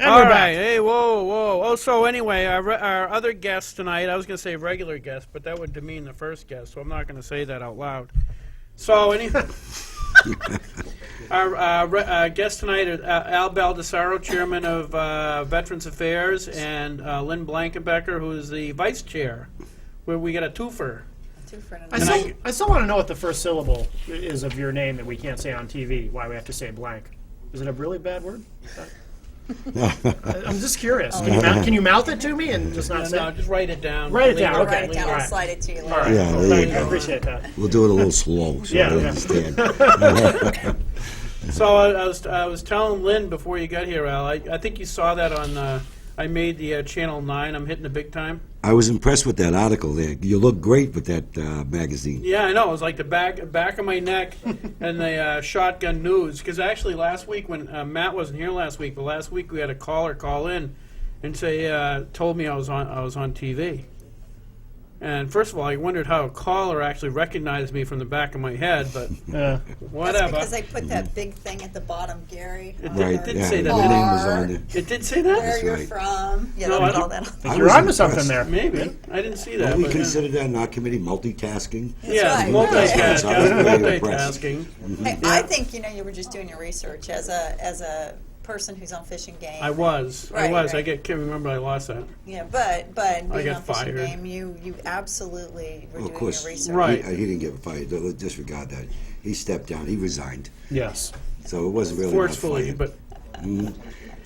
And All we're right. back. Hey, whoa. Oh, so anyway, our other guest tonight, I was going to say regular guest, but that would demean the first guest, so I'm not going to say that out loud. So anyway, our guest tonight is Al Baldessaro, chairman of Veterans Affairs, and Lynn Blankenbecker, who is the vice chair, where we get a twofer. I still want to know what the first syllable is of your name that we can't say on TV. Why we have to say blank? Is it a really bad word? I'm just curious. Can you mouth it to me and just not say? No, just write it down. Write it down, Leave okay. Write it down. All I'll right. slide it to you later. All right. Yeah, Well, there thank you you. I go. appreciate that. We'll do it a little slow, so Yeah, I yeah. understand. So I was telling Lynn before you got here, Al. I think you saw that on. I made the Channel 9. I'm hitting the big time. I was impressed with that article there. You look great with that magazine. Yeah, I know. It was like the back of my neck and the Shotgun News. Because actually last week when Matt wasn't here last week, but last week we had a caller call in and say told me I was on TV. And first of all, I wondered how a caller actually recognized me from the back of my head, but Yeah. That's whatever. because they put that big thing at the bottom, Gary. It on did- Right, it didn't yeah, say that. your name was on there. It did say that? Where you're right. from. Yeah, No, they I put all don't- that on. I You're was onto something impressed. there. Maybe. I didn't see that. Well, we but, considered that in our committee multitasking. yeah, right. multitasking. So I was very impressed. Multitasking. Hey, I think you were just doing your research as a person who's on Fish and Game. I was. Right, I right. can't remember I lost that. Yeah, but being got on Fish and fired. Game, you absolutely were Well, of doing course, your research. Right. He didn't get fired. Let's disregard that. He stepped down. He resigned. Yes. So it wasn't really Forcefully, not fired. but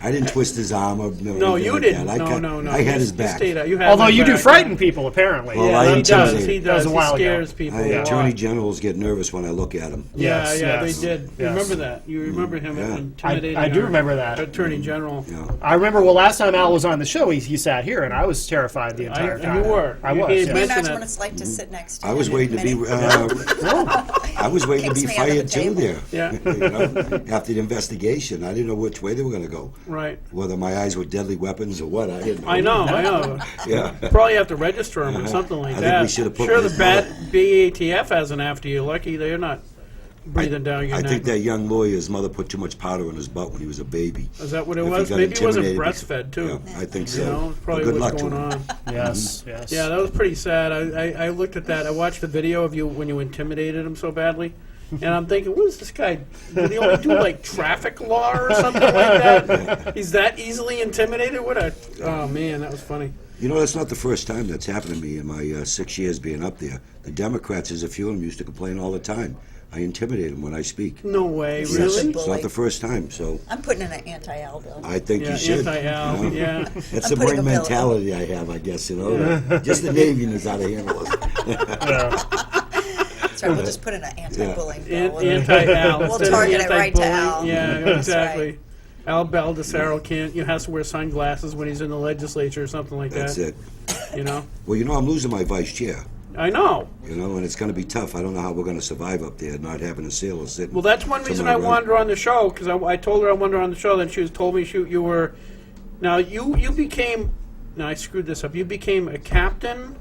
I didn't twist his arm or no, anything you like didn't. that. No. I had his You back. stayed out. You had Although my you do back. frighten people, apparently. Well, Yeah, I he does. intimidated. He That was does. a while He ago. scares people. I, a lot. attorney generals get nervous when I look at him. Yes, Yeah, yes, they did. You yes. remember that? You remember him Yeah. intimidating? I do our remember that. Attorney General. You know. I remember, last time Al was on the show, he sat here, and I was terrified the entire and time. you were. I You was, gave yes. Can you mention imagine that. what it's like to sit next to I him was in waiting to be. committee? I was waiting to Keeps be me under fired the too table. there. Yeah. You know, after the investigation, I didn't know which way they were going to go. Right. Whether my eyes were deadly weapons or what, I didn't know. I know. Yeah. Probably have to register him or something like I think that. we should have put sure, his the BATF hasn't after you. Lucky they're not breathing down your I neck. think that young lawyer's mother put too much powder in his butt when he was a baby. Is that what it If he was? got Maybe he wasn't intimidated breastfed too. Yeah, I think You so. know, But probably good what's luck to going him. on. Yes, yes. Yeah, that was pretty sad. I looked at that. I watched the video of you when you intimidated him so badly. And I'm thinking, what is this guy? Did he only do like traffic law or something like that? He's that easily intimidated? Oh man, that was funny. You know, that's not the first time that's happened to me in my 6 years being up there. The Democrats, there's a few of them, used to complain all the time. I intimidate them when I speak. No way, Yes. really? It's not the first time, so I'm putting in an anti-Al bill. I think Yeah, you should. anti-Al, you know? yeah. That's I'm the putting brain a bill in. mentality I have, I guess, you know. Just the Navy knows how to handle it. That's right, we'll just put in an anti-bullying bill. Anti-Al. We'll instead of target it right to anti-bullying. Al. Yeah, That's exactly. right. Al Baldessaro can't, has to wear sunglasses when he's in the legislature or something like That's that. it. You know? Well, you know, I'm losing my vice chair, I know. you know, and it's going to be tough. I don't know how we're going to survive up there, not having a sailor sitting. Well, that's one to reason my I right. wanted her on the show, because I told her I wanted her on the show, then she told me you were... Now, you became... Now, I screwed this up. You became a captain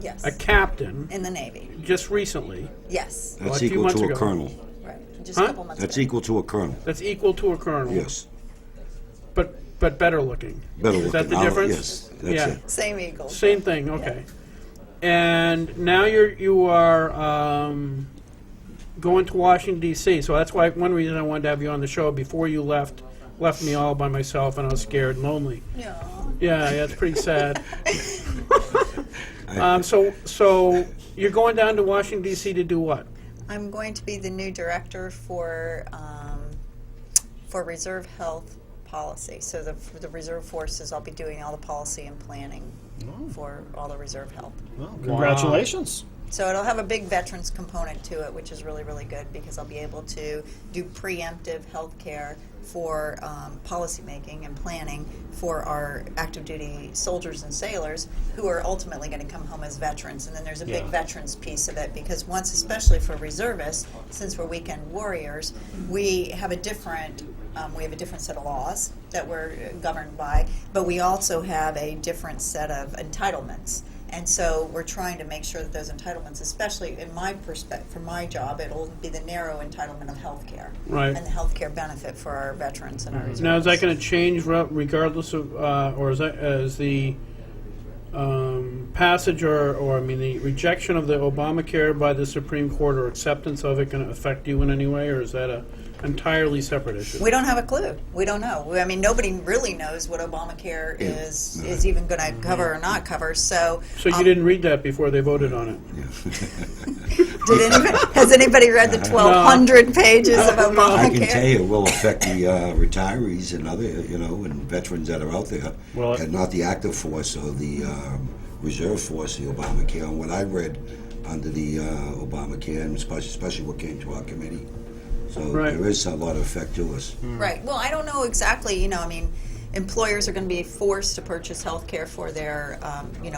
Yes. in In the Navy. just recently. Yes. That's a few equal months to a ago. colonel. Right. Just Huh? a couple months That's ago. equal to a colonel. That's equal to a colonel. Yes. But better looking. Better Is that looking. the Oh, difference? yes, that's yeah. it. Same Eagle. Same thing. Okay. And now you are going to Washington D.C. So that's why one reason I wanted to have you on the show before you left me all by myself and I was scared and lonely. No. Yeah, it's pretty sad. So you're going down to Washington D.C. to do what? I'm going to be the new director for Reserve Health Policy. So for the Reserve Forces, I'll be doing all the policy and planning for all the Reserve Health. Well, congratulations. So it'll have a big veterans component to it, which is really, really good because I'll be able to do preemptive health care for policy making and planning for our active duty soldiers and sailors who are ultimately going to come home as veterans. And then there's a big Yeah. veterans piece of it because once, especially for reservists, since we're weekend warriors, we have a different set of laws that we're governed by, but we also have a different set of entitlements. And so we're trying to make sure that those entitlements, especially in my perspective, for my job, it'll be the narrow entitlement of health care. Right. And the health care benefit for our veterans and our reservists. Now, is that going to change regardless of, or is the passage or I mean the rejection of the Obamacare by the Supreme Court or acceptance of it going to affect you in any way, or is that a entirely separate issue? We don't have a clue. We don't know. I mean, nobody really knows what Obamacare is even going to cover or not cover. So So you didn't read that before they voted on it? has anybody read the 1,200 pages of Obamacare? I can tell you it will affect the retirees and other, and veterans that are out there, Well, and not the active force or the reserve force, the Obamacare. And what I read under the Obamacare, and especially what came to our committee. So Right. there is a lot of effect to us. Right. Well, I don't know exactly. I mean, employers are going to be forced to purchase health care for their,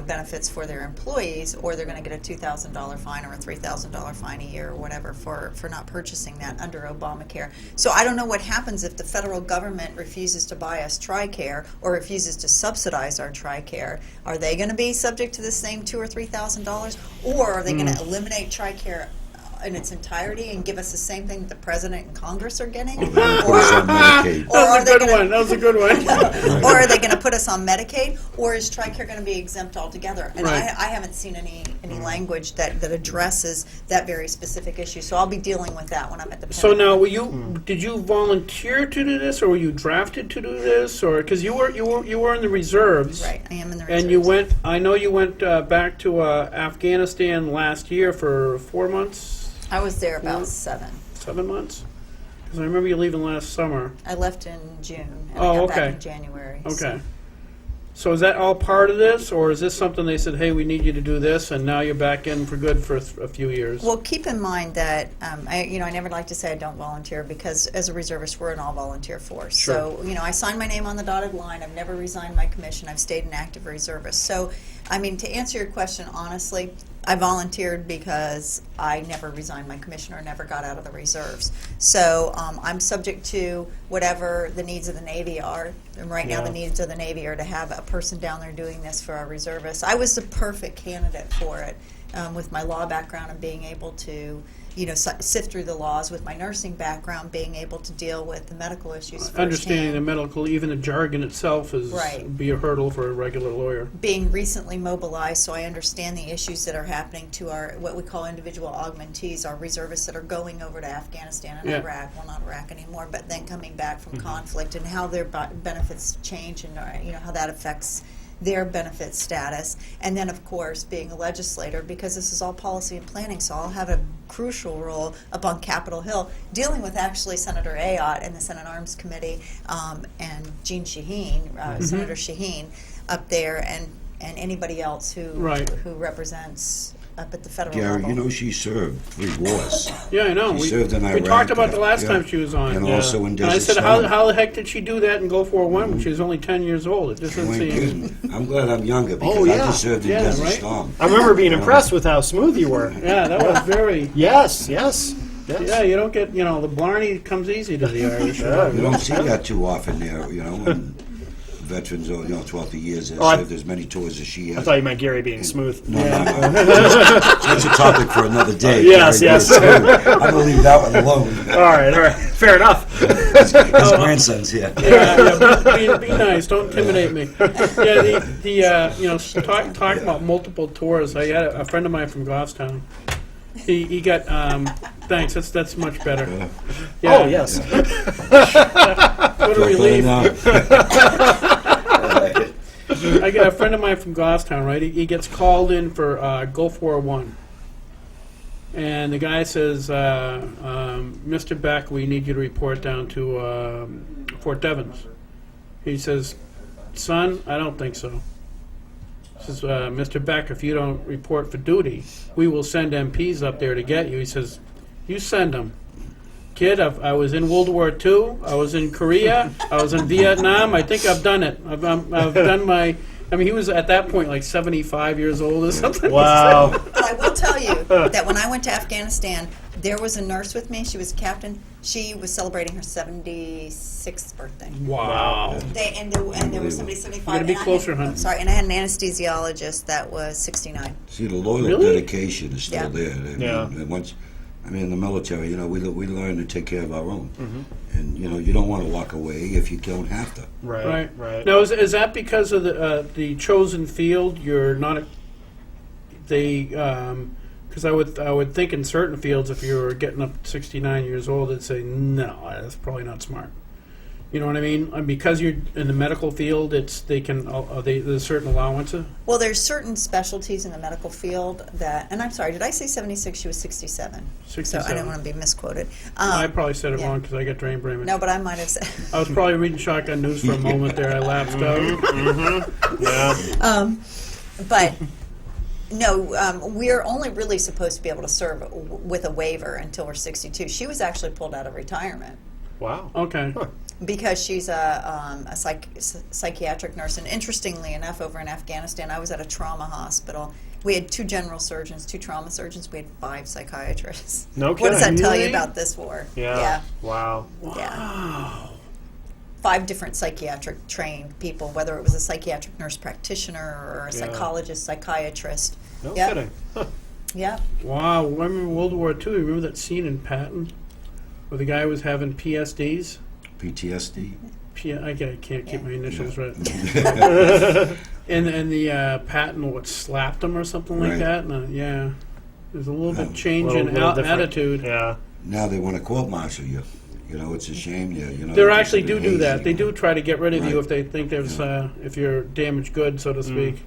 benefits for their employees, or they're going to get a $2,000 fine or a $3,000 fine a year or whatever for not purchasing that under Obamacare. So I don't know what happens if the federal government refuses to buy us TRICARE or refuses to subsidize our TRICARE. Are they going to be subject to the same $2,000 or $3,000, or are they going to eliminate TRICARE in its entirety and give us the same thing that the president and Congress are getting? Put us on Medicaid. Or are they gonna- That was a good one. or are they going to put us on Medicaid, or is TRICARE going to be exempt altogether? And Right. I haven't seen any language that addresses that very specific issue. So I'll be dealing with that when I'm at the So Pentagon. now, did you volunteer to do this, or were you drafted to do this, or because you were in the reserves, Right, I am in the reserves. and you went? I know you went back to Afghanistan last year for 4 months. I was there about 7. 7 months? Because I remember you leaving last summer. I left in June, and Oh, I got okay. back in January. Okay. So is that all part of this, or is this something they said, hey, we need you to do this, and now you're back in for good for a few years? Well, keep in mind that I never like to say I don't volunteer, because as a reservist, we're an all-volunteer force. Sure. So, I signed my name on the dotted line. I've never resigned my commission. I've stayed an active reservist. So, to answer your question honestly, I volunteered because I never resigned my commission or never got out of the reserves. So I'm subject to whatever the needs of the Navy are. And right now Yeah. the needs of the Navy are to have a person down there doing this for our reservists. I was the perfect candidate for it with my law background and being able to sift through the laws, with my nursing background, being able to deal with the medical issues Understanding the firsthand. medical, even the jargon itself is Right. be a hurdle for a regular lawyer. Being recently mobilized, so I understand the issues that are happening to our, what we call individual augmentees, our reservists that are going over to Afghanistan and Yeah. Iraq, well, not Iraq anymore, but then coming back from conflict, and how their benefits change, and how that affects their benefit status. And then, of course, being a legislator, because this is all policy and planning, so I'll have a crucial role up on Capitol Hill, dealing with actually Senator Ayotte and the Senate Arms Committee, and Jean Shaheen, Senator Shaheen, up there, and anybody else who Right. who represents up at the federal Gary, level. she served 3 wars. Yeah, I know. She served in we Iraq, talked about the last yeah. time she was on. And Yeah. also in And I Desert said, Storm. how the heck did she do that and go for a one when she was only 10 years old? It just You doesn't ain't seem... kidding. I'm glad I'm younger because Oh, I yeah. just served in Yeah, Desert right. Storm. I remember being impressed with how smooth you were. Yeah, that was very... Yes. Yeah, you don't get, the Blarney comes easy to the Irish. Yeah. You don't see that too often there, and veterans, throughout the years, have Oh, I- served as many tours as she I has. thought you meant Gary being smooth. No. That's a topic for another day. Yes, Gary, yes. I'm going to leave that one alone. All right. Fair enough. His grandson's here. Be nice. Don't intimidate me. Yeah, talking about multiple tours. I had a friend of mine from Goffstown. He got thanks. That's much better. Yeah. Oh, yes. What a relief. Now. I got a friend of mine from Goffstown. Right, he gets called in for Gulf War I, and the guy says, "Mr. Beck, we need you to report down to Fort Devens." He says, "Son, I don't think so." He says, "Mr. Beck, if you don't report for duty, we will send MPs up there to get you." He says, "You send them." Kid, I was in World War II. I was in Korea. I was in Vietnam. I think I've done it. I've done my... I mean, he was at that point like 75 years old or something. Wow. But I will tell you that when I went to Afghanistan, There was a nurse with me. She was a captain. She was celebrating her 76th birthday. Wow. And there was somebody 75. You gotta be and I closer, had, hon. Sorry, and I had an anesthesiologist that was 69. See, the loyal Really? dedication is still Yeah. there. I mean, Yeah. and once, I mean, in the military, we learn to take care of our own, Mm-hmm. and you don't want to walk away if you don't have to. Right. Right. Now, is that because of the chosen field? You're not because I would think in certain fields, if you were getting up to 69 years old, they'd say no, that's probably not smart. You know what I mean? And because you're in the medical field, there's certain allowances. Well, there's certain specialties in the medical field that, and I'm sorry, did I say 76? She was 67. So I 67. didn't want to be misquoted. I probably said it yeah. wrong because I got drain brain. No, but I might have said. I was probably reading Shotgun News for a moment there. I lapsed out. Yeah. But no, we're only really supposed to be able to serve with a waiver until we're 62. She was actually pulled out of retirement Wow. Okay. because she's a psychiatric nurse. And interestingly enough, over in Afghanistan, I was at a trauma hospital. We had 2 general surgeons, 2 trauma surgeons. We had 5 psychiatrists. No What does that kidding. tell you Really? about this war? Yeah. Wow. Yeah. 5 different psychiatric trained people, whether it was a psychiatric nurse practitioner or a Yeah. psychologist, psychiatrist. No Yep. kidding. Huh. Yep. Wow. I remember World War II. You remember that scene in Patton where the guy was having PSDs? PTSD. I can't keep my initials right. Yeah. And the Patton slapped him or something like Right. that. And, yeah. There's a little bit change Little in different. attitude. Yeah. Now they want to court-martial you. It's a shame. They actually do that. They do try to get rid of you Right. if they think there's if you're damaged goods, so to speak.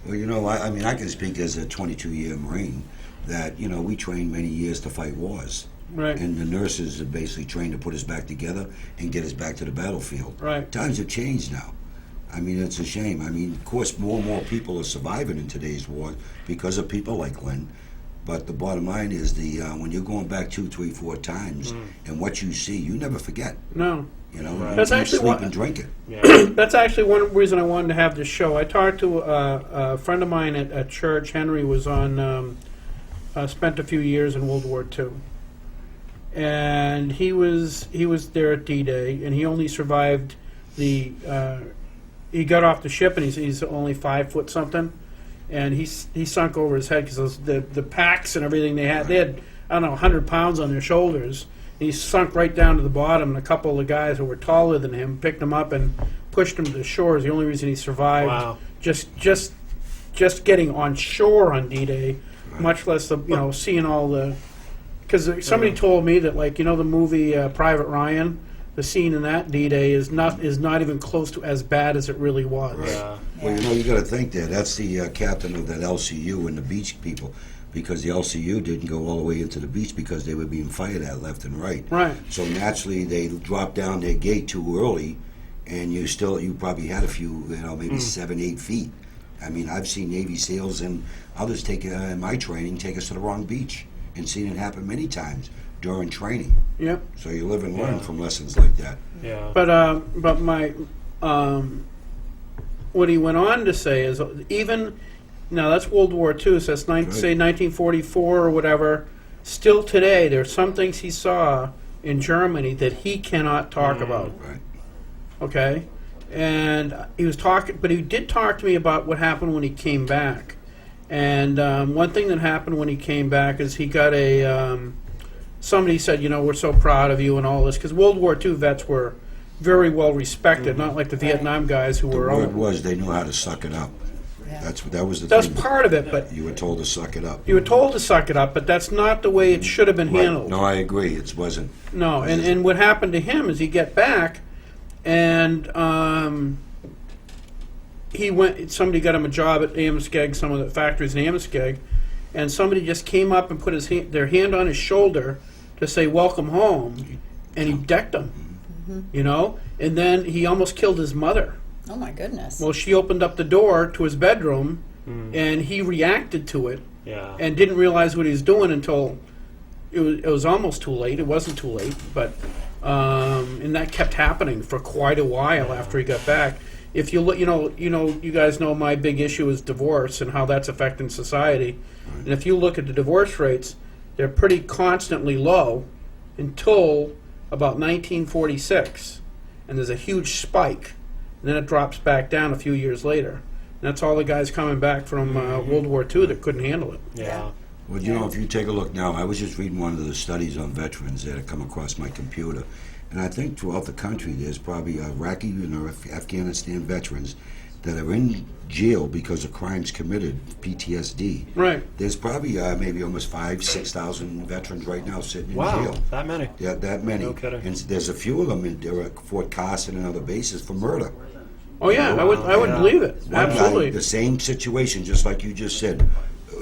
Well, I mean, I can speak as a 22-year Marine that, we trained many years to fight wars. Right. And the nurses are basically trained to put us back together and get us back to the battlefield. Right. Times have changed now. I mean, it's a shame. I mean, of course, more and more people are surviving in today's war because of people like Glenn. But the bottom line is when you're going back 2, 3, 4 times and what you see, you never forget. No. You That's eat, actually sleep what- and drink it. Yeah. That's actually one reason I wanted to have this show. I talked to a friend of mine at church. Henry was on, spent a few years in World War II, and he was there at D-Day, and he only survived the. He got off the ship, and he's only 5 foot something, and he sunk over his head because the packs and everything they had I don't know 100 pounds on their shoulders. He sunk right down to the bottom, and a couple of the guys who were taller than him picked him up and pushed him to the shore. Is the only reason he survived. Wow. Just getting on shore on D-Day, much less seeing all the. Because somebody told me that the movie Private Ryan, the scene in that D-Day is not even close to as bad as it really was. Yeah. Well, you got to think that. That's the captain of that LCU and the beach people. Because the LCU didn't go all the way into the beach because they were being fired at left and right. Right. So naturally, they dropped down their gate too early, and you probably had a few, maybe 7, 8 feet. I mean, I've seen Navy SEALs and others in my training take us to the wrong beach, and seen it happen many times during training. Yep. So you live and learn from lessons like that. Yeah. But my what he went on to say is even. Now, that's World War II, so that's say 1944 or whatever. Still today, there are some things he saw in Germany that he cannot talk about. Right. Okay? And he was talking, but he did talk to me about what happened when he came back. And one thing that happened when he came back is he got somebody said, we're so proud of you and all this, because World War II vets were very well respected, not like the Vietnam guys who The were all. word was they knew how to suck it up. Yeah. That was the That's thing. part of it, but You were told to suck it up. you were told to suck it up, but that's not the way it should have been Right. handled. No, I agree. It wasn't. No, and what happened to him is he got back, and he went. Somebody got him a job at Amoskeag, some of the factories in Amoskeag, and somebody just came up and put their hand on his shoulder to say "Welcome home," and he decked him. And then he almost killed his mother. Oh my goodness. Well, she opened up the door to his bedroom, and he reacted to it. Yeah. And didn't realize what he was doing until it was almost too late. It wasn't too late, but and that kept happening for quite a while after he got back. If you look, you guys know my big issue is divorce and how that's affecting society. And if you look at the divorce rates, they're pretty constantly low until about 1946, and there's a huge spike, and then it drops back down a few years later. And that's all the guys coming back from World War II that couldn't handle it. Yeah. Well, you know, if you take a look now, I was just reading one of the studies on veterans that had come across my computer, and I think throughout the country there's probably Iraqi and Afghanistan veterans that are in jail because of crimes committed, PTSD. Right. There's probably maybe almost 5,000-6,000 veterans right now sitting in Wow, jail. that many. Yeah, that many. No kidding. And there's a few of them in Fort Carson and other bases for murder. Oh yeah, I would Yeah. believe it. One Absolutely. guy, the same situation, just like you just said,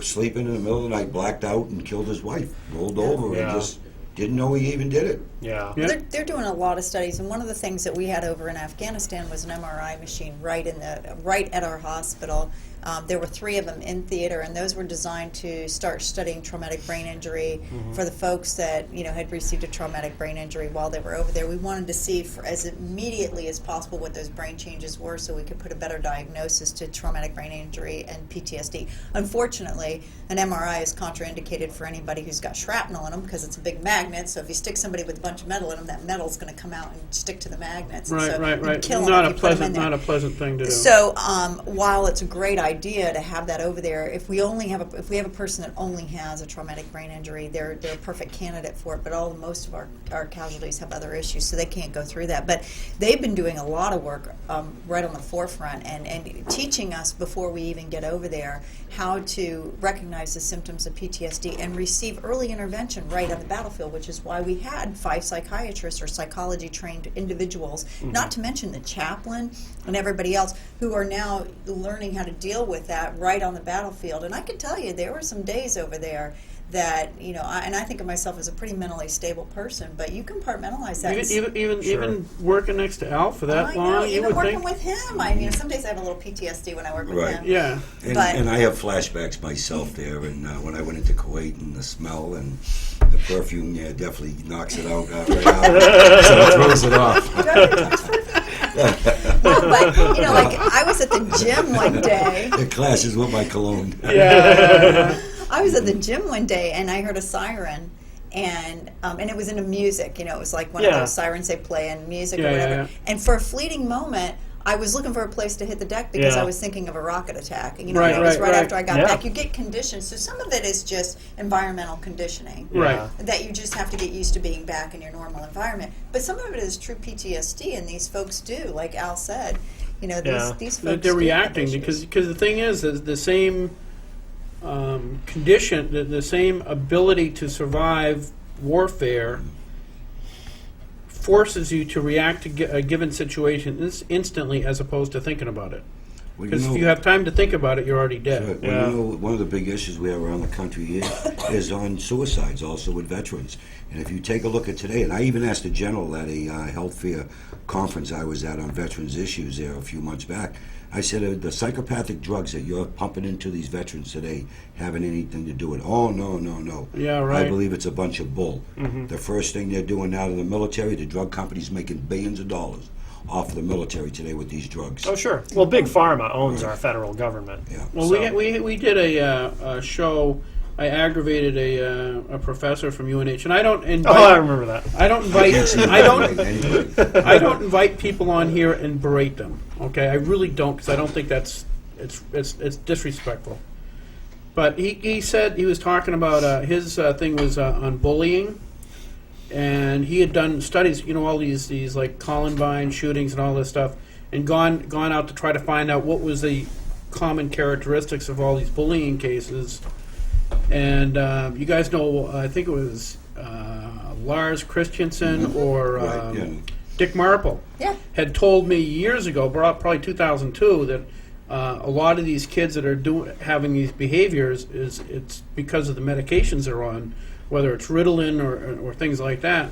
sleeping in the middle of the night, blacked out, and killed his wife. Rolled over Yeah. and just didn't know he even did it. Yeah. Yeah. They're doing a lot of studies, and one of the things that we had over in Afghanistan was an MRI machine right at our hospital. There were 3 of them in theater, and those were designed to start studying traumatic brain injury for the folks that had received a traumatic brain injury while they were over there. We wanted to see as immediately as possible what those brain changes were, so we could put a better diagnosis to traumatic brain injury and PTSD. Unfortunately, an MRI is contraindicated for anybody who's got shrapnel in them because it's a big magnet. So if you stick somebody with a bunch of metal in them, that metal's going to come out and stick to the magnets. And Right, so right, you'd right. kill 'em Not if a you put 'em in pleasant, there. not a pleasant thing to do. So while it's a great idea to have that over there, if we have a person that only has a traumatic brain injury, they're a perfect candidate for it. But most of our casualties have other issues, so they can't go through that. But they've been doing a lot of work right on the forefront and teaching us before we even get over there how to recognize the symptoms of PTSD and receive early intervention right on the battlefield, which is why we had 5 psychiatrists or psychology trained individuals, not to mention the chaplain and everybody else who are now learning how to deal with that right on the battlefield. And I can tell you, there were some days over there that, and I think of myself as a pretty mentally stable person, but you compartmentalize that. Even working next to Al for that I long, know, you even would working think. with him. Some days I have a little PTSD when I work with Right. him. Yeah. But- And I have flashbacks myself there, and when I went into Kuwait, and the smell and the perfume, yeah, definitely knocks it out right out. So it throws it off. Well, but like I was at the gym one day. It clashes with my cologne. Yeah. I was at the gym one day and I heard a siren, and it was into music. It was like one of Yeah. those sirens they play in music Yeah, or whatever. yeah, yeah. And for a fleeting moment, I was looking for a place to hit the deck because Yeah. I was thinking of a rocket attack. And, Right, it was right, right. after I got Yeah. back. You get conditioned. So some of it is just environmental conditioning. Right. That you just have to get used to being back in your normal environment. But some of it is true PTSD, and these folks do, like Al said. Yeah. These That folks they're do have reacting issues. because the thing is the same condition, the same ability to survive warfare forces you to react to a given situation instantly as opposed to thinking about it. Well, Because if you have time to think about it, you're already dead. Sure. Yeah. Well, one of the big issues we have around the country here is on suicides, also with veterans. And if you take a look at today, and I even asked the general at a health fair conference I was at on veterans issues there a few months back, I said, are the psychopathic drugs that you're pumping into these veterans today having anything to do with it? Oh, no, no, no. Yeah, right. I believe it's a bunch of bull. The first thing they're doing now to the military, the drug companies making billions of dollars off of the military today with these drugs. Oh, sure. Well, Big Pharma owns our federal government. Yeah. Well, So- we did a show. I aggravated a professor from UNH, and I don't invite. Oh, I remember that. I don't invite. Can't see I that don't. right anyway. I don't invite people on here and berate them. Okay, I really don't, because I don't think that's it's disrespectful. But he said he was talking about his thing was on bullying, and he had done studies. All these like Columbine shootings and all this stuff, and gone out to try to find out what was the common characteristics of all these bullying cases. And you guys know, I think it was Lars Christensen or Right, yeah. Dick Marple Yeah. had told me years ago, probably 2002, that a lot of these kids that are having these behaviors it's because of the medications they're on, whether it's Ritalin or things like that.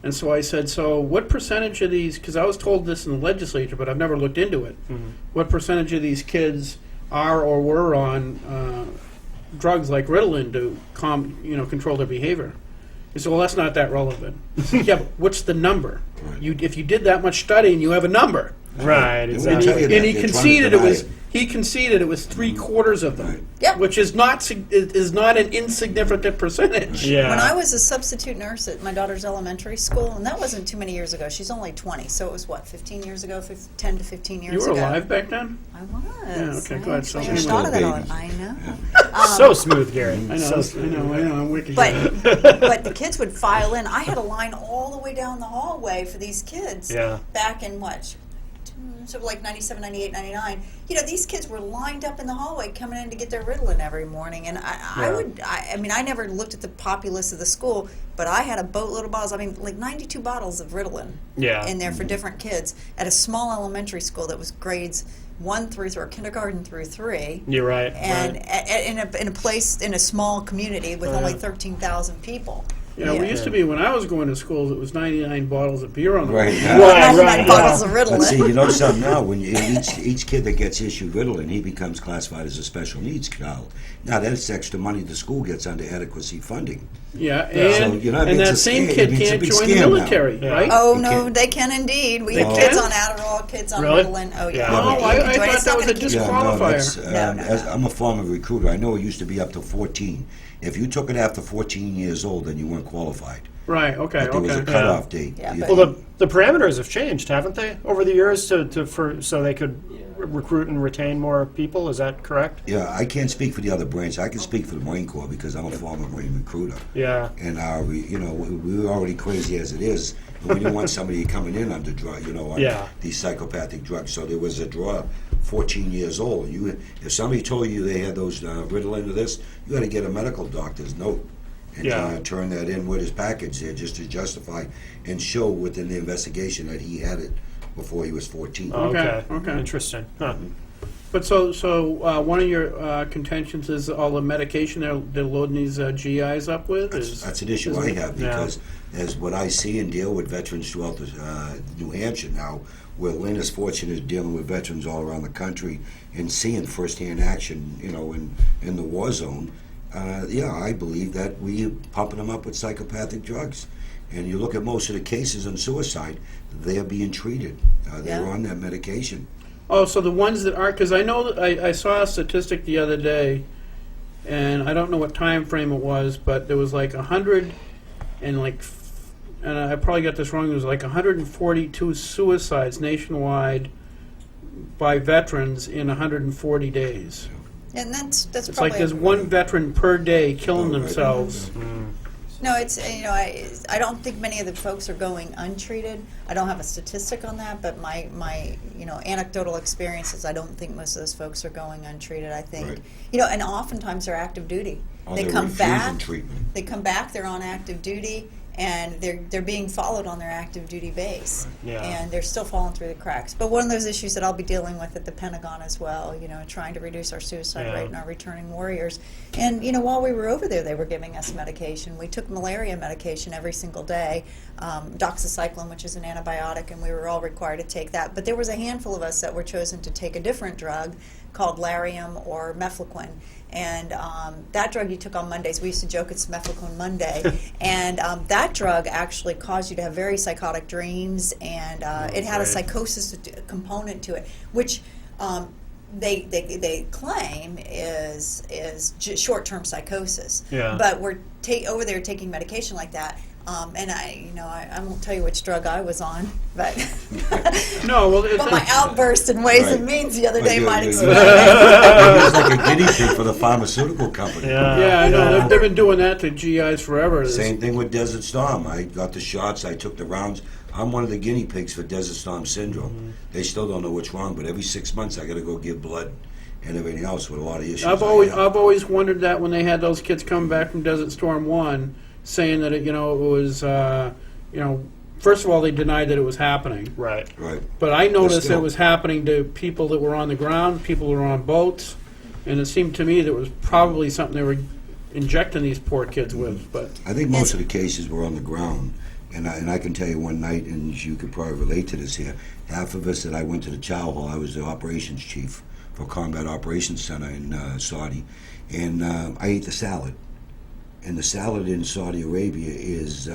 And so I said, so what percentage of these, because I was told this in the legislature, but I've never looked into it, what percentage of these kids are or were on drugs like Ritalin to control their behavior? He said, well, that's not that relevant. I said, yeah, but what's the number? Right. If you did that much studying, you have a number. Right, They won't exactly. tell you that. And he They're trying to conceded deny it. he conceded it was 3/4 of them, Right. Yep. which is not an insignificant percentage. Yeah. When I was a substitute nurse at my daughter's elementary school, and that wasn't too many years ago. She's only 20, so it was what, 15 years ago, 10 to 15 years You were ago. alive back then? I was. Yeah, okay, I go ahead. actually So just anyway. thought of that Still all. babies. I know. So smooth, Gary. I know, So I smooth. know, I'm wicked. But the kids would file in. I had a line all the way down the hallway for these kids. Yeah. Back in what? So like 97, 98, 99. You know, these kids were lined up in the hallway coming in to get their Ritalin every morning. And I mean, I never looked at the populace of the school, but I had a boatload of bottles. I mean, like 92 bottles of Ritalin Yeah. in there for different kids at a small elementary school that was grades 1 through 3, or kindergarten through 3. You're right. And right. in a place, in a small community with Oh, only yeah. 13,000 people. You know, we used to be, when I was going to schools, it was 99 bottles of beer on the Right. wall. Right, 99 right, bottles yeah. of Ritalin. But see, you know something now, when each kid that gets issued Ritalin, he becomes classified as a special needs child. Now, that's extra money the school gets under adequacy funding. Yeah, Yeah. and, So, you know, and it's that a same scam. kid It's a can't big join the scam now. military, Yeah. right? Oh, You no, can't- they can indeed. We They have kids can? on Adderall, kids on Really? Ritalin. Oh, yeah. Yeah. Oh, You I can join. thought It's that not was a gonna keep you- disqualifier. No. I'm a former recruiter. I know it used to be up to 14. If you took it after 14 years old, then you weren't qualified. Right, okay, But there was a okay. cutoff date. Yeah, You- but- Well, the parameters have changed, haven't they, over the years, so they could recruit and retain more people. Is that correct? Yeah, I can't speak for the other branch. I can speak for the Marine Corps because I'm a former Marine recruiter. Yeah. And we were already crazy as it is, and we didn't want somebody coming in under drug, on Yeah. these psychopathic drugs. So there was a draw. 14 years old. If somebody told you they had those Ritalin or this, you got to get a medical doctor's note and Yeah. turn that in with his package there just to justify and show within the investigation that he had it before he was 14. Okay. okay. Interesting. Huh. But so one of your contentions is all the medication they're loading these GIs up with? That's an issue I have Yeah. because as what I see and deal with veterans throughout New Hampshire now, where Lynn is fortunate dealing with veterans all around the country and seeing firsthand action, in the war zone. I believe that we pumping them up with psychopathic drugs. And you look at most of the cases on suicide, they're being treated. They're Yeah. on that medication. Oh, so the ones that aren't, because I know that I saw a statistic the other day, and I don't know what time frame it was, but there was like 100 and and I probably got this wrong, there was like 142 suicides nationwide by veterans in 140 days. And that's It's probably like there's one veteran per day killing Oh, right. themselves. No, it's I don't think many of the folks are going untreated. I don't have a statistic on that, but my anecdotal experiences, I don't think most of those folks are going untreated. I think Right. and oftentimes they're active duty. Oh, They they're come refusing back. treatment. They come back. They're on active duty, and they're being followed on their active duty base. Yeah. And they're still falling through the cracks. But one of those issues that I'll be dealing with at the Pentagon as well, trying to reduce our suicide Yeah. rate and our returning warriors. And, while we were over there, they were giving us medication. We took malaria medication every single day, doxycycline, which is an antibiotic, and we were all required to take that. But there was a handful of us that were chosen to take a different drug called Lariam or Mefloquine. And that drug you took on Mondays. We used to joke it's Mefloquine Monday. And that drug actually caused you to have very psychotic dreams, and it had a right. psychosis component to it, which they claim is short-term psychosis. Yeah. But we're over there taking medication like that. And I won't tell you which drug I was on, but No, well, but my outburst in Ways and Right. Means the other But day you- might you- explain it. It's like a guinea pig for the pharmaceutical company. yeah, I know. They've been doing that to GIs forever. Same thing with Desert Storm. I got the shots. I took the rounds. I'm one of the guinea pigs for Desert Storm syndrome. They still don't know what's wrong, but every 6 months I got to go give blood and everything else with a lot of issues. I've I always have. I've always wondered that when they had those kids come back from Desert Storm 1, saying that it was first of all they denied that it was happening, Right. Right. but I noticed still- it was happening to people that were on the ground, people that were on boats, and it seemed to me that it was probably something they were injecting these poor kids with. But I think most of the cases were on the ground. And I can tell you one night, and you could probably relate to this here, half of us that I went to the Chow Hall, I was the operations chief for Combat Operations Center in Saudi, and I ate the salad. And the salad in Saudi Arabia is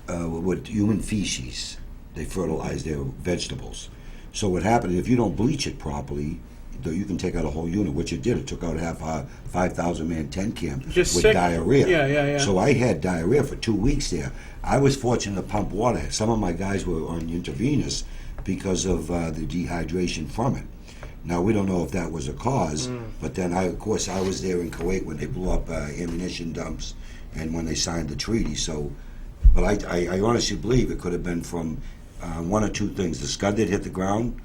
with human feces. They fertilize their vegetables. So what happened, if you don't bleach it properly, you can take out a whole unit, which it did. It took out half a 5,000-man tent camp Just with sick. diarrhea. Yeah. So I had diarrhea for 2 weeks there. I was fortunate to pump water. Some of my guys were on intravenous because of the dehydration from it. Now, we don't know if that was a cause, but then, of course, I was there in Kuwait when they blew up ammunition dumps and when they signed the treaty. So, but I honestly believe it could have been from one or two things. The scud that hit the ground,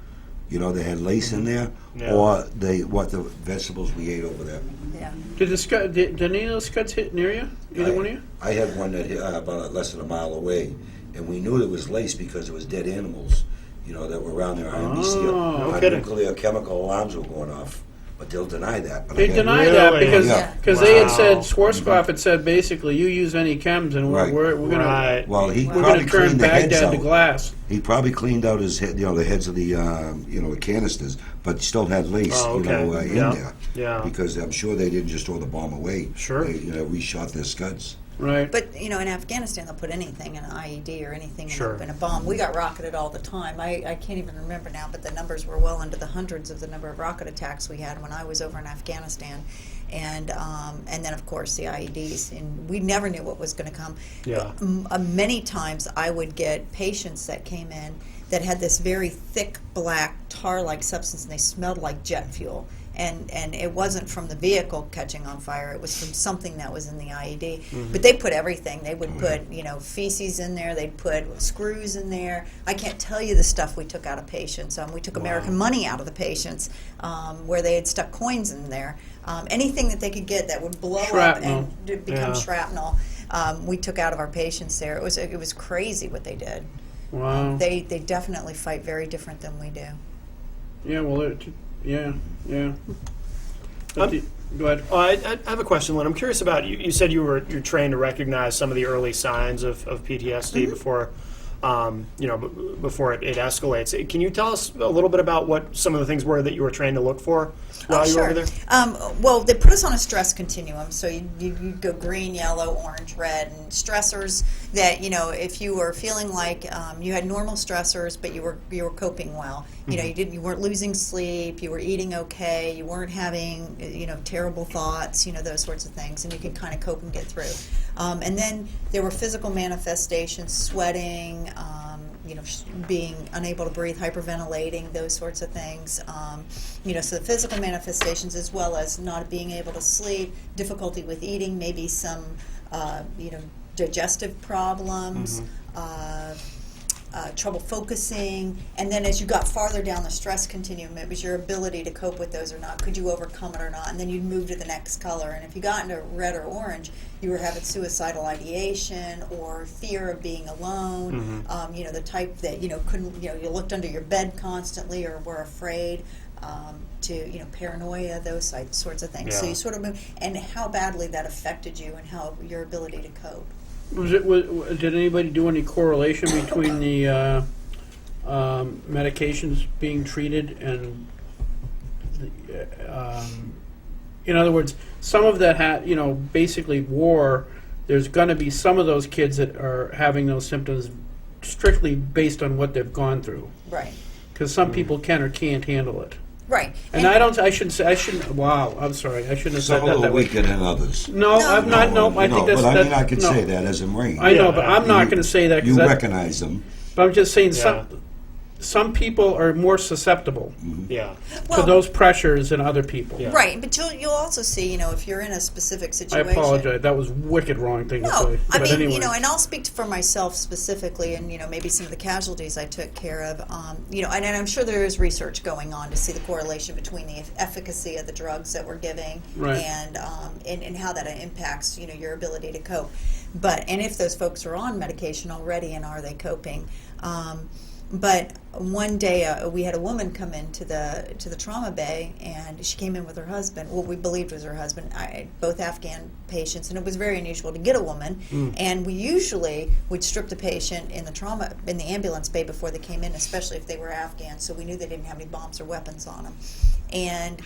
they had lace in there, Yeah. or what the vegetables we ate over there. Yeah. Did any of those scuds hit near you? Either one of you? I had one that hit about less than a mile away, and we knew it was lace because it was dead animals, that were around there. Oh, no kidding. Nuclear chemical alarms were going off, but they'll deny that. But They I got- denied that Really? because Yeah. they had Wow. said, Schwarzkopf had said basically, you use any chems and Right. we're gonna Right. Well, he we're probably gonna turn cleaned the heads Baghdad to out. glass. He probably cleaned out his head, the heads of the the canisters, but still had lace, Oh, okay. in Yeah. there. Yeah. Because I'm sure they didn't just throw the bomb away. Sure. They, reshot their scuds. Right. But in Afghanistan, they'll put anything in an IED or anything Sure. in a bomb. We got rocketed all the time. I can't even remember now, but the numbers were well into the hundreds of the number of rocket attacks we had when I was over in Afghanistan, and then of course the IEDs, and we never knew what was going to come. Yeah. Many times I would get patients that came in that had this very thick black tar-like substance, and they smelled like jet fuel. And it wasn't from the vehicle catching on fire, it was from something that was in the IED. But they put everything. They would put, feces in there, they'd put screws in there. I can't tell you the stuff we took out of patients. We took American money out of the patients, where they had stuck coins in there. Anything that they could get that would blow Shrapnel. up and become Yeah. shrapnel, we took out of our patients there. It was crazy what they did. Wow. They definitely fight very different than we do. Yeah. Well. Yeah. But go ahead. I have a question, Lynn. I'm curious about you. You said you're trained to recognize some of the early signs of PTSD before, before it escalates. Can you tell us a little bit about what some of the things were that you were trained to look for while you were over there? Well, they put us on a stress continuum, so you go green, yellow, orange, red, and stressors that, if you were feeling like you had normal stressors, but you were coping well. You weren't losing sleep, you were eating okay, you weren't having terrible thoughts, those sorts of things, and you can kind of cope and get through. And then there were physical manifestations, sweating, being unable to breathe, hyperventilating, those sorts of things. So the physical manifestations, as well as not being able to sleep, difficulty with eating, maybe some, digestive problems, trouble focusing, and then as you got farther down the stress continuum, it was your ability to cope with those or not. Could you overcome it or not? And then you'd move to the next color. And if you got into red or orange, you were having suicidal ideation or fear of being alone. The type that couldn't. You looked under your bed constantly or were afraid. To paranoia, those sorts of things. So Yeah. you sort of move, and how badly that affected you and how your ability to cope. Did anybody do any correlation between the medications being treated and, in other words, some of that basically war. There's going to be some of those kids that are having those symptoms strictly based on what they've gone through, Right. because some people can or can't handle it. Right. And I shouldn't. Wow, I'm sorry. I shouldn't have Some said a that. little that way. weaker than others. No, I'm not. No, I think that's. But I mean, that- I could no. say that as a Marine. I know, Yeah. but I'm not going to say that You because recognize them. But I'm just saying Yeah. some people are more susceptible Yeah. to those pressures than other people. Yeah. Right, but you'll also see, if you're in a specific I situation. apologize. That was wicked wrong thing to No, say. I But mean, anyway. and I'll speak for myself specifically, and maybe some of the casualties I took care of. And I'm sure there is research going on to see the correlation between the efficacy of the drugs that we're giving Right. and how that impacts your ability to cope. And if those folks are on medication already, and are they coping? But one day we had a woman come into the trauma bay, and she came in with her husband. What we believed was her husband. Both Afghan patients, and it was very unusual to get a woman. And we usually would strip the patient in the ambulance bay before they came in, especially if they were Afghan. So we knew they didn't have any bombs or weapons on them. And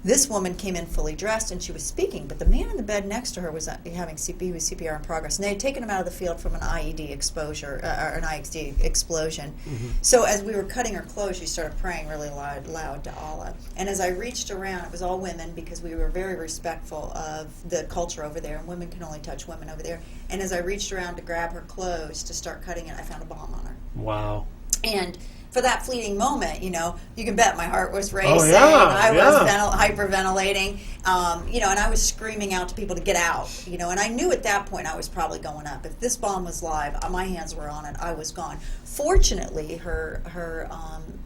This woman came in fully dressed and she was speaking, but the man in the bed next to her was having CPR in progress, and they had taken him out of the field from an IED exposure or an IED explosion. So as we were cutting her clothes, she started praying really loud to Allah. And as I reached around, it was all women because we were very respectful of the culture over there, and women can only touch women over there. And as I reached around to grab her clothes to start cutting it, I found a bomb on her. Wow. And for that fleeting moment, you know, you can bet my heart was racing. Oh, yeah, I was yeah. hyperventilating, you know, and I was screaming out to people to get out, you know, and I knew at that point I was probably going up. If this bomb was live, my hands were on it, I was gone. Fortunately, her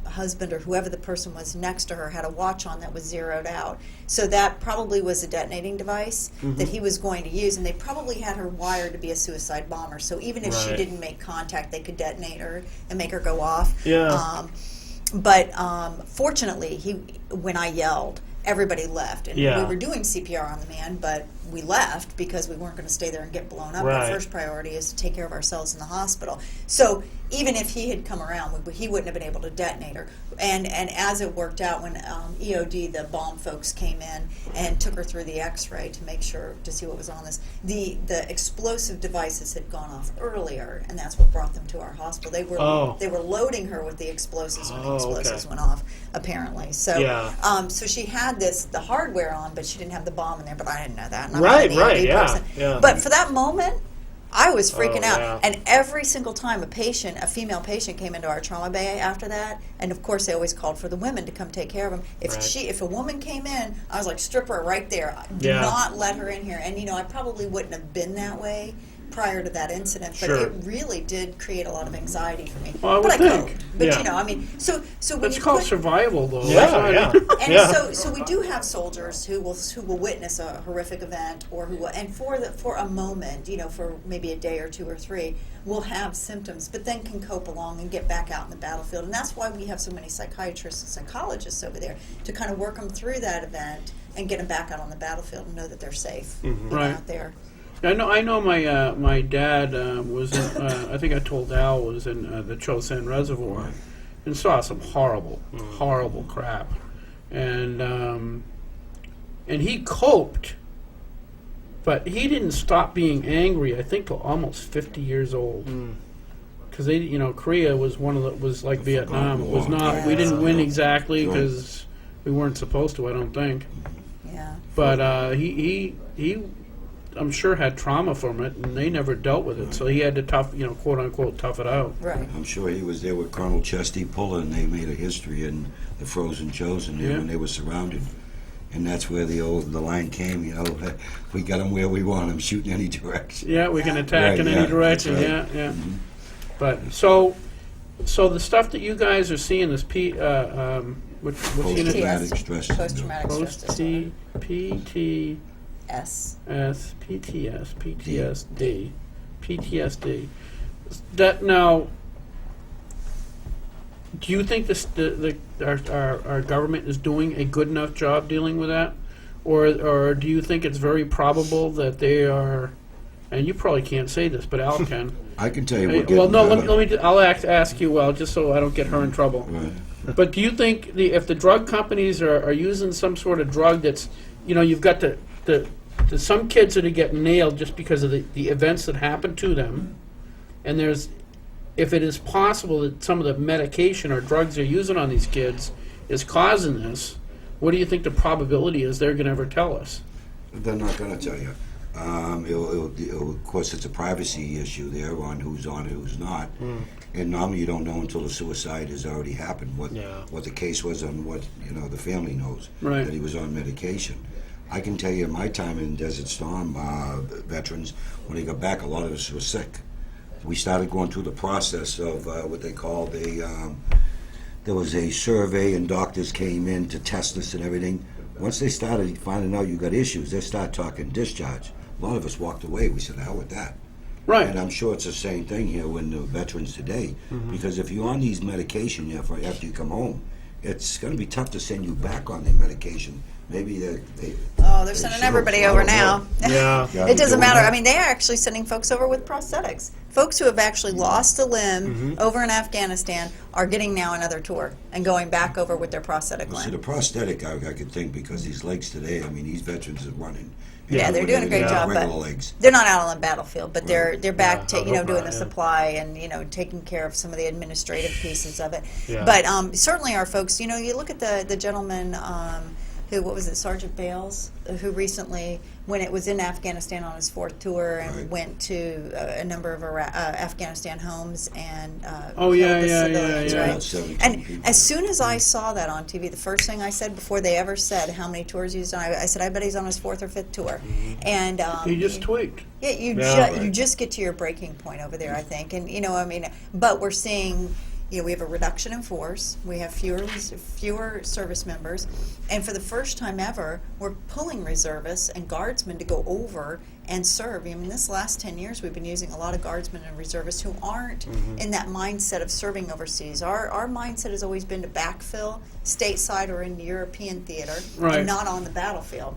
husband or whoever the person was next to her had a watch on that was zeroed out. So that probably was a detonating device that he was going to use, and they probably had her wired to be a suicide bomber. So even if she Right. didn't make contact, they could detonate her and make her go off. Yeah. But fortunately, when I yelled, everybody left, and Yeah. we were doing CPR on the man, but we left because we weren't going to stay there and get blown up. Right. Our first priority is to take care of ourselves in the hospital. So even if he had come around, he wouldn't have been able to detonate her. And as it worked out, when EOD, the bomb folks, came in and took her through the X-ray to make sure to see what was on this, the explosive devices had gone off earlier, and that's what brought them to our hospital. They were loading her with the explosives when the explosives went off, apparently. So Yeah. so she had the hardware on, but she didn't have the bomb in there. But I didn't know that. And I'm Right, not an right, EOD yeah, person. yeah. But for that moment, I was freaking out. yeah. And every single time a female patient came into our trauma bay after that, and of course they always called for the women to come take care of them. Right. If a woman came in, I was like, strip her right there. Do Yeah. not let her in here. And you know, I probably wouldn't have been that way prior to that incident, but Sure. it really did create a lot of anxiety for me. Well, I would but think. coped. But Yeah. you know, I mean, so when That's you called put, survival, though. Yeah, yeah. and Yeah. so we do have soldiers who will witness a horrific event, or who will, and for a moment, you know, for maybe a day or 2 or 3, will have symptoms, but then can cope along and get back out in the battlefield. And that's why we have so many psychiatrists and psychologists over there to kind of work them through that event and get them back out on the battlefild and know that they're safe Right. out there. I know. My dad was in. I think I told Al was in the Chosin Reservoir, and saw some horrible crap, and he coped, but he didn't stop being angry. I think till almost 50 years old, because Korea was was like Vietnam. It was not. We didn't win exactly because we weren't supposed to. I don't think. Yeah. But he I'm sure had trauma from it, and they never dealt with it. So he had to quote unquote, tough it out. Right. I'm sure he was there with Colonel Chesty Puller, and they made a history in the Frozen Chosen there Yeah. when they were surrounded. And that's where the line came, you know, we got them where we want them, shoot in any direction. Yeah, we can attack Right, in yeah, any direction. that's right. Yeah. But so the stuff that you guys are seeing is what's unit? Post-traumatic stress Post-traumatic stress Post disorder. PTS, S. PTSD. That now. Do you think our government is doing a good enough job dealing with that, or do you think it's very probable that they are? And you probably can't say this, but Al can. I can tell you Hey, we're getting well, no. better. Let me. I'll ask you. Well, just so I don't get her in trouble. Right. But do you think if the drug companies are using some sort of drug that's, you've got the some kids that are getting nailed just because of the events that happen to them, and if it is possible that some of the medication or drugs they're using on these kids is causing this, what do you think the probability is they're going to ever tell us? They're not going to tell you. Of course, it's a privacy issue there on who's on and who's not. And normally you don't know until the suicide has already happened, what the case was and what the family knows, Right. that he was on medication. I can tell you my time in Desert Storm, veterans, when they got back, a lot of us were sick. We started going through the process of what they called there was a survey, and doctors came in to test us and everything. Once they started finding out you got issues, they started talking discharge. A lot of us walked away. We said, hell with that. Right. And I'm sure it's the same thing here with the veterans today, because if you're on these medication after you come home, it's going to be tough to send you back on their medication. Maybe Oh, they're they sending should. everybody I over don't now. know. Yeah. Yeah, It doesn't doing matter. that? I mean, they are actually sending folks over with prosthetics. Folks who have actually lost a limb over in Afghanistan are getting now another tour and going back over with their prosthetic Well, see, limb. the prosthetic, I could think, because these legs today, I mean, these veterans are running. Yeah, they're doing a great job, Regular but legs. they're not out on the battlefield, but they're Right. back Yeah, to I hope doing not, the yeah. supply and taking care of some of the administrative pieces of it. Yeah. But certainly our folks, you look at the gentleman who, what was it, Sergeant Bales, who recently, when it was in Afghanistan on his 4th tour and Right. went to a number of Afghanistan homes and Oh, killed yeah, the yeah, civilians, yeah, right? yeah. About 17 And people. as soon as I saw that on TV, the first thing I said before they ever said how many tours he's done, I said, I bet he's on his 4th or 5th tour. And He just tweaked. yeah, you Yeah, you right. just get to your breaking point over there, I think, and I mean, but we're seeing, we have a reduction in force, we have fewer service members, and for the first time ever, we're pulling reservists and guardsmen to go over and serve. I mean, this last 10 years, we've been using a lot of guardsmen and reservists who aren't in that mindset of serving overseas. Our mindset has always been to backfill stateside or in the European theater, Right. and not on the battlefield.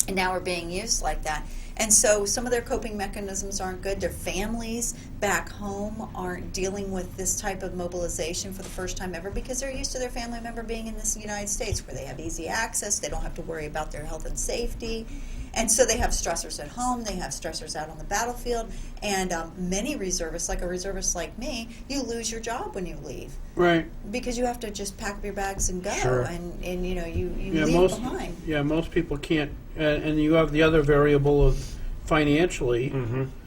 And now we're being used like that. And so some of their coping mechanisms aren't good. Their families back home aren't dealing with this type of mobilization for the first time ever because they're used to their family member being in this United States where they have easy access, they don't have to worry about their health and safety. And so they have stressors at home, they have stressors out on the battlefield, and many reservists, like a reservist like me, you lose your job when you leave Right. because you have to just pack up your bags and go, Sure. and you Yeah, leave most behind. most people can't, and you have the other variable of financially.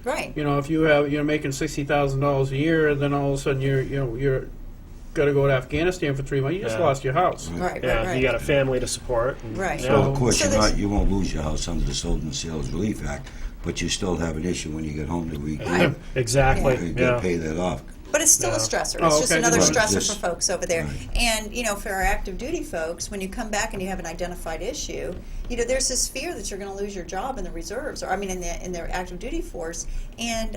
Right. If you're making $60,000 a year, then all of a sudden you're got to go to Afghanistan for 3 months. You just Yeah. lost your house. Right, Yeah, right. you got a family to support. And, Right. Yeah. Well, of course, So there's- you won't lose your house under the Sold and Sales Relief Act, but you still have an issue when you get home to Right. Exactly. you yeah. got to pay that off. But it's still Yeah. a stressor. Oh, It's just okay. another Right. stressor Just- for folks over there. right. And, for our active duty folks, when you come back and you have an identified issue, there's this fear that you're going to lose your job in the reserves, or I mean, in their active duty force. And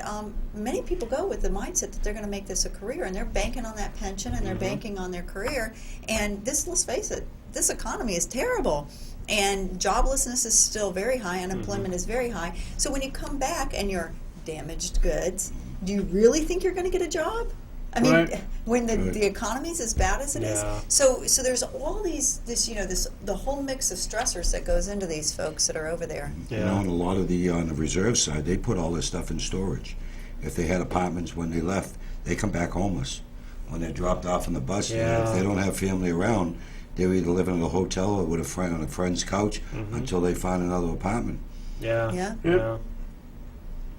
many people go with the mindset that they're going to make this a career, and they're banking on that pension, and they're banking on their career. And let's face it, this economy is terrible. And joblessness is still very high, unemployment is very high. So when you come back and you're damaged goods, do you really think you're going to get a job? I mean, Right. when the economy's as bad as it is, Yeah. so there's all the whole mix of stressors that goes into these folks that are over there. Yeah. And a lot of on the reserve side, they put all this stuff in storage. If they had apartments when they left, they come back homeless. When they're dropped off on the bus, Yeah. if they don't have family around, they're either living in a hotel or with a friend on a friend's couch until they find another apartment. Yeah. Yeah. Yeah.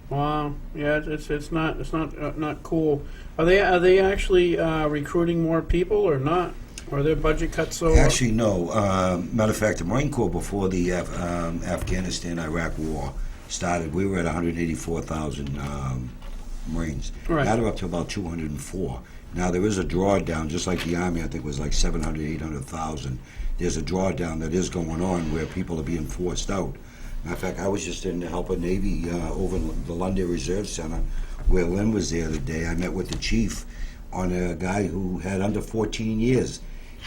Wow. Yeah, it's not cool. Are they actually recruiting more people or not? Are their budget cuts so? Actually, no. Matter of fact, the Marine Corps before the Afghanistan-Iraq war started, we were at 184,000 Marines. Right. Now they're up to about 204. Now there is a drawdown, just like the Army. I think was like 700, 800,000. There's a drawdown that is going on where people are being forced out. Matter of fact, I was just in to help a Navy over in the London Reserve Center, where Lynn was there today. I met with the chief on a guy who had under 14 years.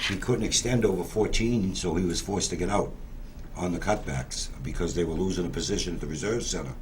He couldn't extend over 14, so he was forced to get out on the cutbacks because they were losing a position at the Reserve Center.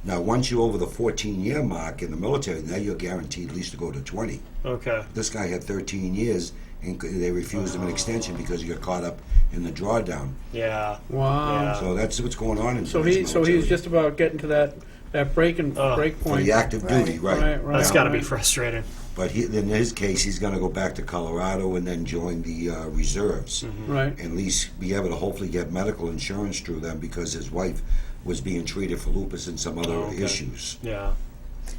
Now, once you're over the 14-year mark in the military, now you're guaranteed at least to go to 20. Okay. This guy had 13 years, and they refused him an extension because he got caught up in the drawdown. Yeah. Wow. Yeah. So that's what's going on in So today's he's military. just about getting to that break Oh. for point. the active duty, right? Right. That's got to be right. frustrating. But in his case, he's going to go back to Colorado and then join the reserves, Right. and at least be able to hopefully get medical insurance through them because his wife was being treated for lupus and some other okay. issues. Yeah.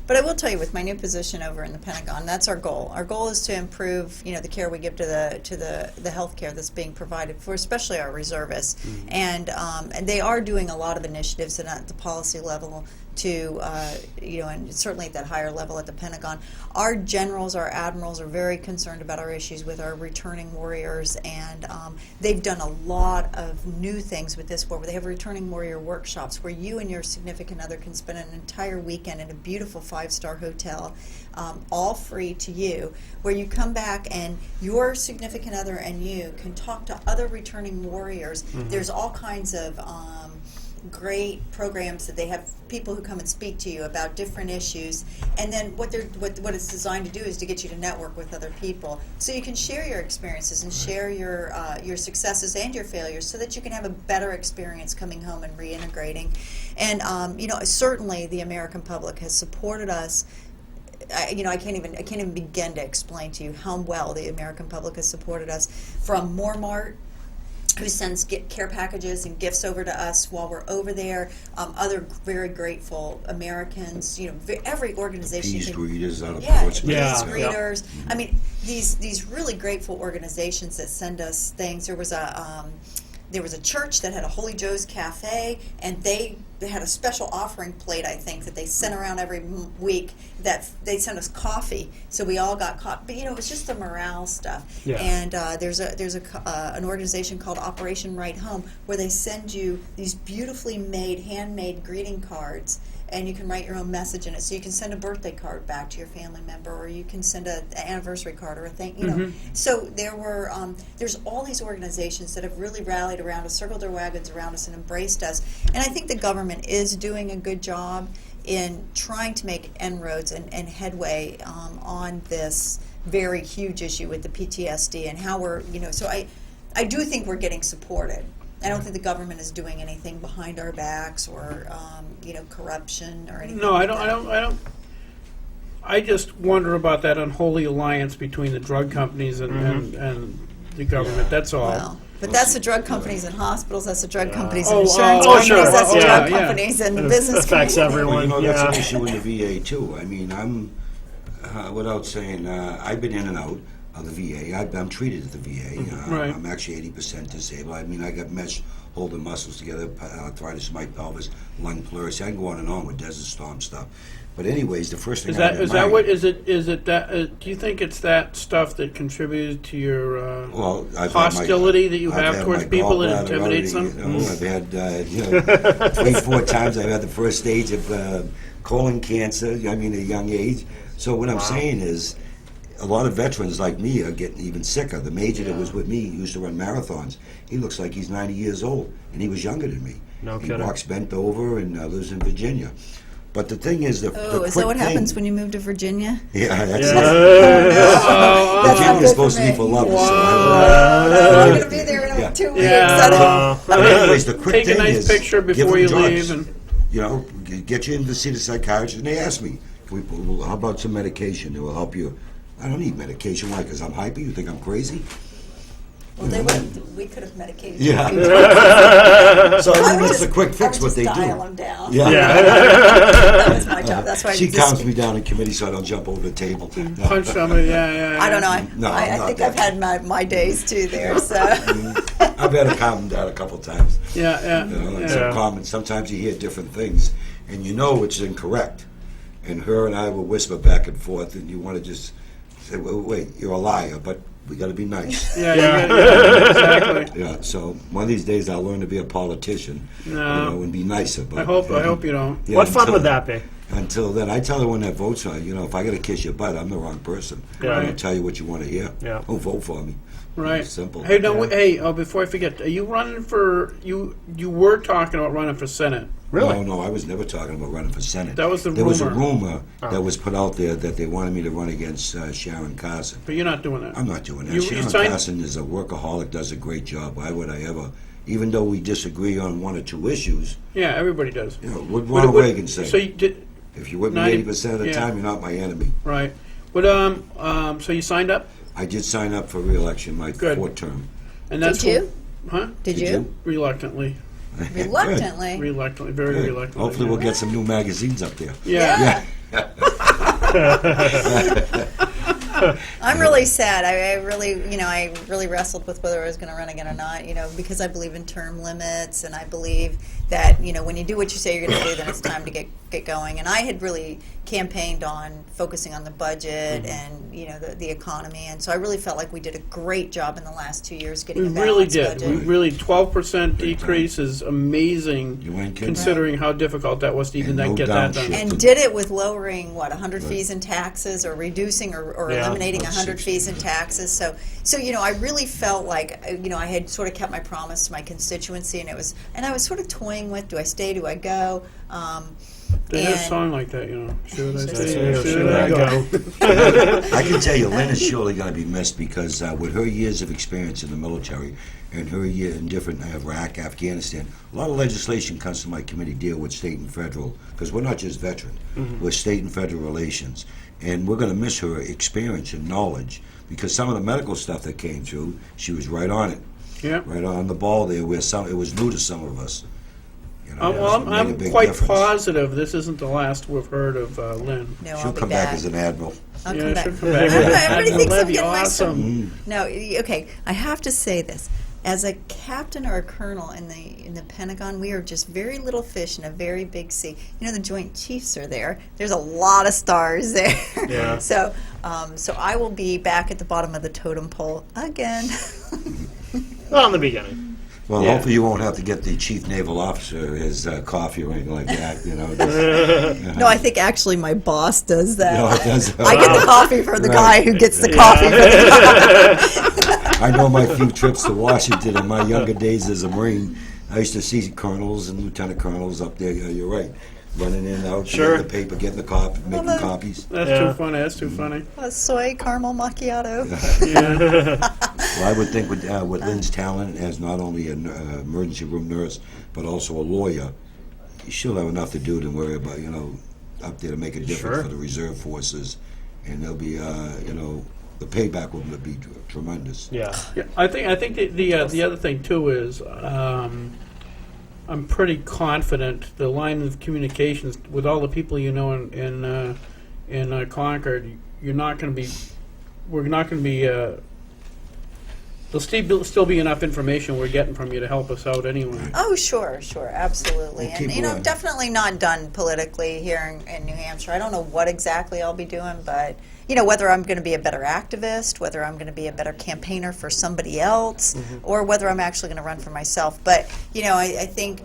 But I will tell you, with my new position over in the Pentagon, that's our goal. Our goal is to improve, the care we give to the health care that's being provided for, especially our reservists. And they are doing a lot of initiatives at the policy level to, and certainly at that higher level at the Pentagon. Our generals, our admirals are very concerned about our issues with our returning warriors, and they've done a lot of new things with this war. They have returning warrior workshops where you and your significant other can spend an entire weekend in a beautiful 5-star hotel, all free to you, where you come back and your significant other and you can talk to other returning warriors. There's all kinds of great programs that they have people who come and speak to you about different issues, and then what it's designed to do is to get you to network with other people so you can share your experiences and share your successes and your failures so that you can have a better experience coming home and reintegrating. And certainly the American public has supported us. I can't even begin to explain to you how well the American public has supported us, from Moormart, who sends care packages and gifts over to us while we're over there. Other very grateful Americans, every organization. Peace greeters out of Yeah, Portsmouth. Yeah. peace greeters. I mean, these really grateful organizations that send us things. There was a church that had a Holy Joe's Cafe, and they had a special offering plate, I think, that they sent around every week, that they sent us coffee, so we all got coffee. But it was just the morale stuff. Yeah. And there's an organization called Operation Right Home, where they send you these beautifully made, handmade greeting cards, and you can write your own message in it. So you can send a birthday card back to your family member, or you can send an anniversary card or a thing, So there's all these organizations that have really rallied around us, circled their wagons around us, and embraced us. And I think the government is doing a good job in trying to make inroads and headway on this very huge issue with the PTSD and how we're, so I do think we're getting supported. I don't think the government is doing anything behind our backs or, corruption or anything. No, like I that. don't. I just wonder about that unholy alliance between the drug companies and the government. That's all. Well, but that's the drug companies and hospitals. That's the drug companies Oh, and insurance oh, companies. sure. That's the Oh, drug yeah, yeah. companies and It the business affects community. everyone. Well, that's an Yeah. issue in the VA too. I mean, I'm without saying, I've been in and out of the VA. I'm treated at the VA. Right. I'm actually 80% disabled. I mean, I got mesh holding muscles together, arthritis in my pelvis, lung pleurisy. I can go on and on with Desert Storm stuff. But anyways, the first thing Is I had that in is that mind- what is it that do you think it's that stuff that contributed to your Well, I've hostility had that you I've have had towards my people and gallbladder intimidates already, them? I've had 3-4 times. I've had the first stage of colon cancer. I mean, at a young age. So what I'm saying is, a lot of veterans like me are getting even sicker. The major that was with me used to run marathons. He looks like he's 90 years old, and he was younger than me. No he kidding. walks bent over and lives in Virginia. But the thing is, the Oh, the is quick that what thing, happens when you move to Virginia? Yeah, that's Yeah. it. That's not Virginia's good supposed for to be me. for lovers. So I'm going to be there in Yeah. 2 weeks. Yeah. I don't- But anyways, the quick Take a thing nice is, picture give before them you drugs. leave, and Get you in to see the psychiatrist. And they asked me, how about some medication that will help you? I don't need medication. Why? Because I'm hyper? You think I'm crazy? Well, we could have medicated. Yeah. you. So I I mean, would that's a just- quick I fix would what just they dial do. them down. Yeah. That was my job. That's why She I calms me down in committee so I don't jump over the table. punch somebody. Yeah. I don't know. No, I not think that. I've had my days too there. So I've had to calm them down a couple times. Yeah. It's Yeah. so common. Sometimes you hear different things, and you know it's incorrect. And her and I will whisper back and forth, and you want to just say, well, wait, you're a liar, but we got to be nice. Yeah, exactly. Yeah, so one of these days I'll learn to be a politician, No. and be nicer. But I hope you don't. Yeah, What fun until- would that be? Until then, I tell everyone that votes for, if I got to kiss your butt, I'm the wrong person. Yeah. I don't tell you what you want to hear. Yeah. Don't vote for me. Right. Simple. Hey, no. Yeah. Before I forget, are you running for? You were talking about running for Senate. Really? No, I was never talking about running for Senate. That was the There was a rumor. rumor that was put out there that they wanted me to run against Sharon Carson. But you're not doing that. I'm not doing that. You Sharon signed- Carson is a workaholic, does a great job. Why would I ever? Even though we disagree on one or two issues, Yeah, everybody does. what Ronald Reagan said, So you did if you're with me 90 80% of the yeah. time, you're not my enemy. right. But so you signed up, I did sign up for re-election, my Good. fourth term. and that's did you? Huh? Did Did you? Reluctantly, Reluctantly. reluctantly, very Good. reluctantly. Hopefully we'll get some new magazines up there. Yeah. Yeah. I'm really sad. I really wrestled with whether I was going to run again or not, because I believe in term limits, and I believe that, when you do what you say you're going to do, then it's time to get going. And I had really campaigned on focusing on the budget and, the economy, and so I really felt like we did a great job in the last 2 years getting We a really balanced did. budget. We really 12% decrease is amazing, You ain't kidding. considering how difficult that was to even And no get that downshift. done. And did it with lowering, 100 fees and taxes, or reducing or Yeah. eliminating About 100 60, fees and taxes. So, I really felt like, I had sort of kept my promise to my constituency, and I was sort of toying with, do I stay, do I go? They had a and- song like that, Should I Should stay? I Should I go? I can tell you, Lynn is surely going to be missed because with her years of experience in the military and her year in different Iraq, Afghanistan, a lot of legislation comes to my committee deal with state and federal, because we're not just veteran, we're state and federal relations. And we're going to miss her experience and knowledge because some of the medical stuff that came through, she was right on it, Yeah. right on the ball there where it was new to some of us. Well, it made a I'm big quite difference. positive this isn't the last we've heard of Lynn. No, She'll I'll be come back back. as an admiral. I'll Yeah, come back. she'll come back. Everybody thinks That'd I'm be getting my awesome. No, okay. I have to say this: as a captain or a colonel in the Pentagon, we are just very little fish in a very big sea. The Joint Chiefs are there. There's a lot of stars there. Yeah. So I will be back at the bottom of the totem pole again. Well, in the beginning. Well, Yeah. hopefully you won't have to get the chief naval officer his coffee or anything like that. No, I think actually my boss does that. No, it does. I get the coffee for the Right. guy who gets the coffee for the guy. I know my few trips to Washington in my younger days as a Marine. I used to see colonels and lieutenant colonels up there. You're right, running in and out, Sure. getting the paper, getting the copy, making Well, copies. That's Yeah. too funny. That's too funny. A soy caramel macchiato. Yeah. Well, I would think with Lynn's talent as not only an emergency room nurse but also a lawyer, she'll have enough to do to worry about. Up there to make a difference Sure. for the reserve forces, and there'll be the payback will be tremendous. Yeah. Yeah, I think the other thing too is I'm pretty confident the line of communications with all the people in Concord, we're not going to be. There'll still be enough information we're getting from you to help us out anyway. Oh, sure, absolutely. Well, And, keep going. definitely not done politically here in New Hampshire. I don't know what exactly I'll be doing, but, whether I'm going to be a better activist, whether I'm going to be a better campaigner for somebody else, or whether I'm actually going to run for myself. But, I think,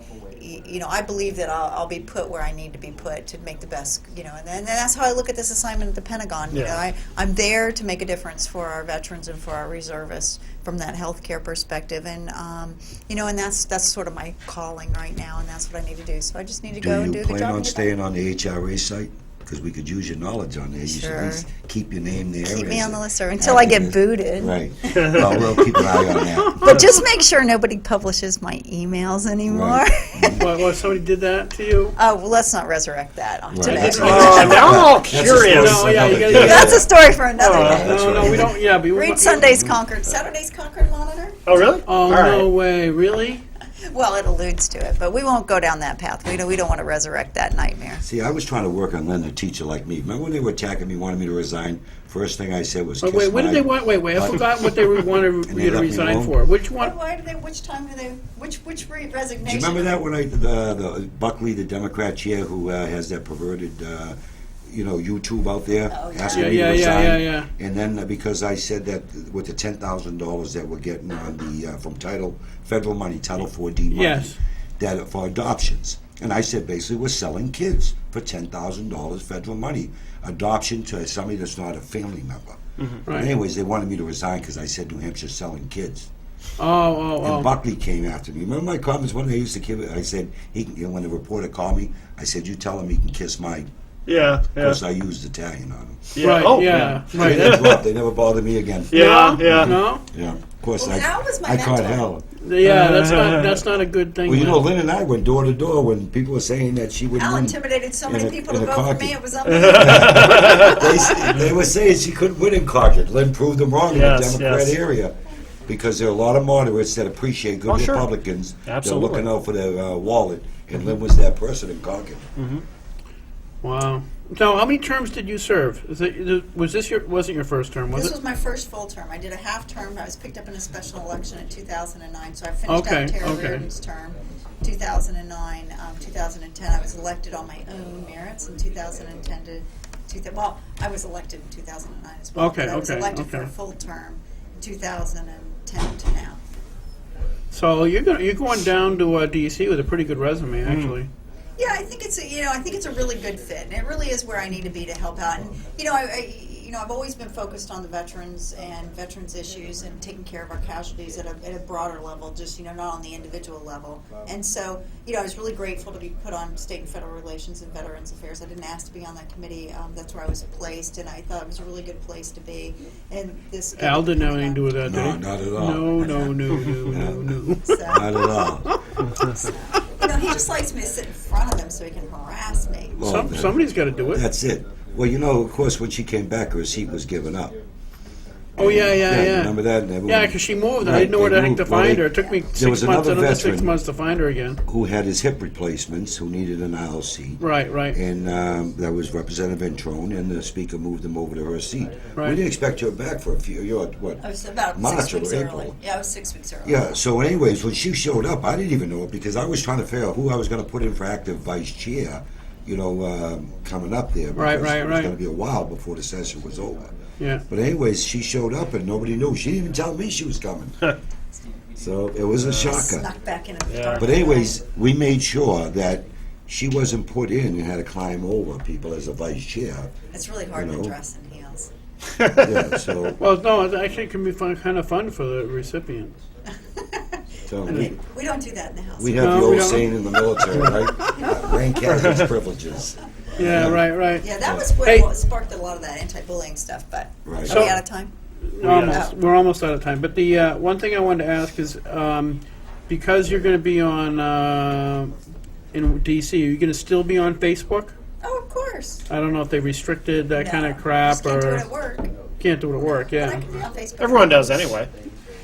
I believe that I'll be put where I need to be put to make the best, and that's how I look at this assignment at the Pentagon. Yeah. I'm there to make a difference for our veterans and for our reservists from that healthcare perspective, and and that's sort of my calling right now, and that's what I need to do. So I just need to go and Do do you a good plan job. on and get staying on the HRA site? Because we could use your knowledge on there. You should Sure. at least keep your name there. Keep me as on the a list, sir, until I get activist. booted. Right. Well, we'll keep an eye on that. But just make sure nobody publishes my emails anymore. Right. What, somebody did that to you? Oh, well, let's not resurrect that Right. today. That's Oh, now I'm all That's a curious. story No, yeah, for you another gotta- day. That's a story for another day. That's No, right. we don't. Yeah, but Read Sunday's Concord, Saturday's Concord Monitor. Oh, really? Oh All right. no way! Really? Well, it alludes to it, but we won't go down that path. We don't want to resurrect that nightmare. See, I was trying to work on Lynn, a teacher like me. Remember when they were attacking me, wanted me to resign? First thing I said was, Wait, kiss what my did they want? Wait! I butt. forgot what they wanted And they you to left me resign alone? for. Which one? Why do they? Which time do they? Which resignation? Do you remember that when the Buckley, the Democrat chair who has that perverted, YouTube out there, Oh, yeah. asking Yeah, me to yeah, resign? yeah. And then because I said that with the $10,000 that we're getting on the from federal money, Title 4D money, Yes. that for adoptions. And I said basically we're selling kids for $10,000 federal money, adoption to somebody that's not a family member. Right. Anyways, they wanted me to resign because I said New Hampshire's selling kids. Oh. And Buckley came after me. Remember my comments when I used to give it? I said, when the reporter called me, I said, you tell him he can kiss my, Yeah. of Yeah. course I used Italian on him. Yeah. Right. Oh, yeah. They Right. never dropped, they never bothered me again. Yeah. No? Yeah. No. Yeah, of course Well, Al was my I caught mentor. hell. Yeah. That's not a good thing. Well, man. Lynn and I went door to door when people were saying that she wouldn't Al win. intimidated so in many a- people in to a vote for caucus. me. It was unbelievable. They were saying she couldn't win in Concord. Lynn proved them wrong Yes, in the Democrat yes. area. Because there are a lot of moderates that appreciate good Oh, sure. Republicans. Absolutely. They're looking out for their wallet, and Lynn was that person in Concord. Wow. So, how many terms did you serve? Wasn't your first term, was This it? was my first full term. I did a half term. I was picked up in a special election in 2009, so I finished Okay, out Terry okay. Reardon's term. 2009, 2010, I was elected on my own merits. In 2010 to well, I was elected in 2009 as well. Okay, but I was okay, elected for okay. a full term, 2010 to now. So you're going down to DC with a pretty good resume, actually. Yeah, I think it's a really good fit, and it really is where I need to be to help out. And I've always been focused on the veterans and veterans issues and taking care of our casualties at a broader level, just not on the individual level. And so, I was really grateful to be put on state and federal relations and veterans affairs. I didn't ask to be on that committee. That's where I was placed, and I thought it was a really good place to be. And this Al didn't have anything to do with that, No, did he? not at all. No. So, Not at all. he just likes me to sit in front of him so he can harass me. Well, Somebody's got to do it. That's it. Well, of course, when she came back, her seat was given up. Oh, yeah. Remember that? And everyone- Yeah, because she moved, and I Right, didn't know where they the heck moved. to Well, find they- her. It took me there 6 was months, another another 6 veteran months to find her again. Who had his hip replacements, who needed an aisle seat. Right. And that was Representative Introne, and the Speaker moved him over to her seat. Right. We didn't expect her back for a few, what? I was about March 6 or weeks April. early. Yeah, I was 6 weeks early. Yeah, so anyways, when she showed up, I didn't even know it because I was trying to figure out who I was going to put in for active vice chair, coming up there. Right, because It was right. going to be a while before the session was over. Yeah. But anyways, she showed up and nobody knew. She didn't even tell me she was coming. So it was a shocker. Snuck back in. Yeah. But anyways, we made sure that she wasn't put in and had to climb over people as a vice chair. It's really hard You to know. dress in heels. Yeah, so, Well, no, it actually can be kind of fun for the recipient. so We don't do that in the house. we have No, the we old don't. saying in the military, right? Rank has its privileges. Yeah, right. Yeah, that was what Hey. sparked a lot of that anti-bullying stuff. But Right. are we out of time? We're almost out of time. But the one thing I wanted to ask is, because you're going to be on in DC, are you going to still be on Facebook? Oh, of course. I don't know if they restricted that kind of No, crap just can't do it or at work. can't do it at work. But I Yeah. can be on Facebook. Everyone does anyway.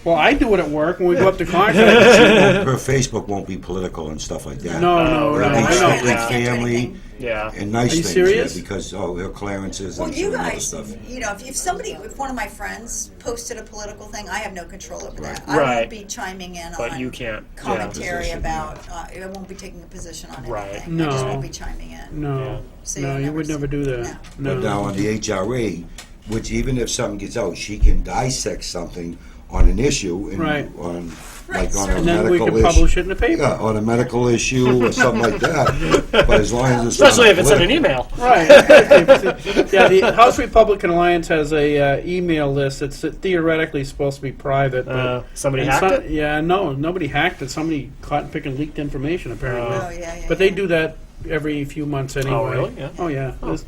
Well, I do it at work when we go up to Concord. Her Facebook won't be political and stuff like that. No, It'll be I know. strictly Yeah. family Yeah. and nice Are you things. serious? Yeah, because her clearances Well, and you some other guys, stuff. if one of my friends posted a political thing, I have no control over that. I Right. won't be chiming in But on you can't. commentary Position. about. I won't be taking a position on Right. anything. I just No. won't be chiming in. No, So no, you'll you would never do that. No. But now on the HRA, which even if something gets out, she can dissect something on an issue and Right. on Right, like on a And then we medical could issue. publish it in the paper. Yeah, on a medical issue or something like that. But as long as it's Especially not if it's in an political. email. Right. Yeah, the House Republican Alliance has a email list that's theoretically supposed to be private. But Somebody and hacked it? Yeah, no, nobody hacked it. Somebody caught and picking leaked information, apparently. Oh, yeah. But they do that every few months anyway. Oh, really? Yeah. Oh, yeah. There's-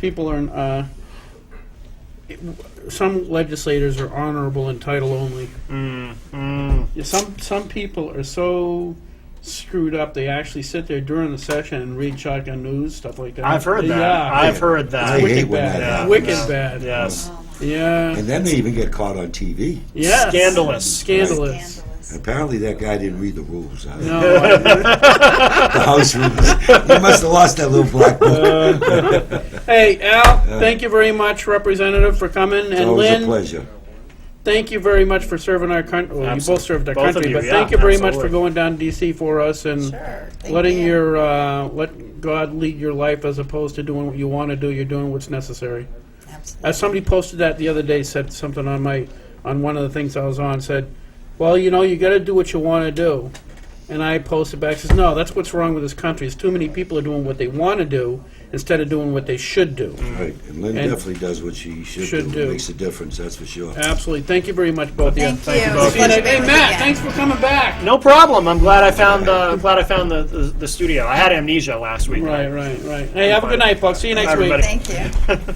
People are. Some legislators are honorable in title only. Yeah, some people are so screwed up they actually sit there during the session and read Shotgun News, stuff like that. I've heard that. Yeah, I've heard that. I hate wicked when bad. that happens. Wicked bad. Yes. Yeah. And then they even get caught on TV. Yes. Scandalous. Scandalous. Scandalous. Apparently that guy didn't read the rules. No, I, The House rules. He must have lost that little black book. hey, Al, thank you very much, Representative, for coming. It's And always a Lynn, pleasure. thank you very much for serving our country. Well, you both served our Both of country, you, but yeah, thank you very much absolutely. for going down to D.C. for us and Sure. Thank letting you. your let God lead your life as opposed to doing what you want to do. You're doing what's necessary. Absolutely. As somebody posted that the other day, said something on one of the things I was on, said, well, you got to do what you want to do. And I posted back, says, no, that's what's wrong with this country. Is too many people are doing what they want to do instead of doing what they should do. Right. And Lynn And definitely does what she should should do. do. It makes a difference, that's for sure. Absolutely. Thank you very much, both of you. Thank you. you both. It was a pleasure Hey, being with you Matt, again. thanks for coming back. No problem. I'm glad I found the studio. I had amnesia last week. Right. Hey, have a good night, folks. See you next Bye, week. everybody. Thank you.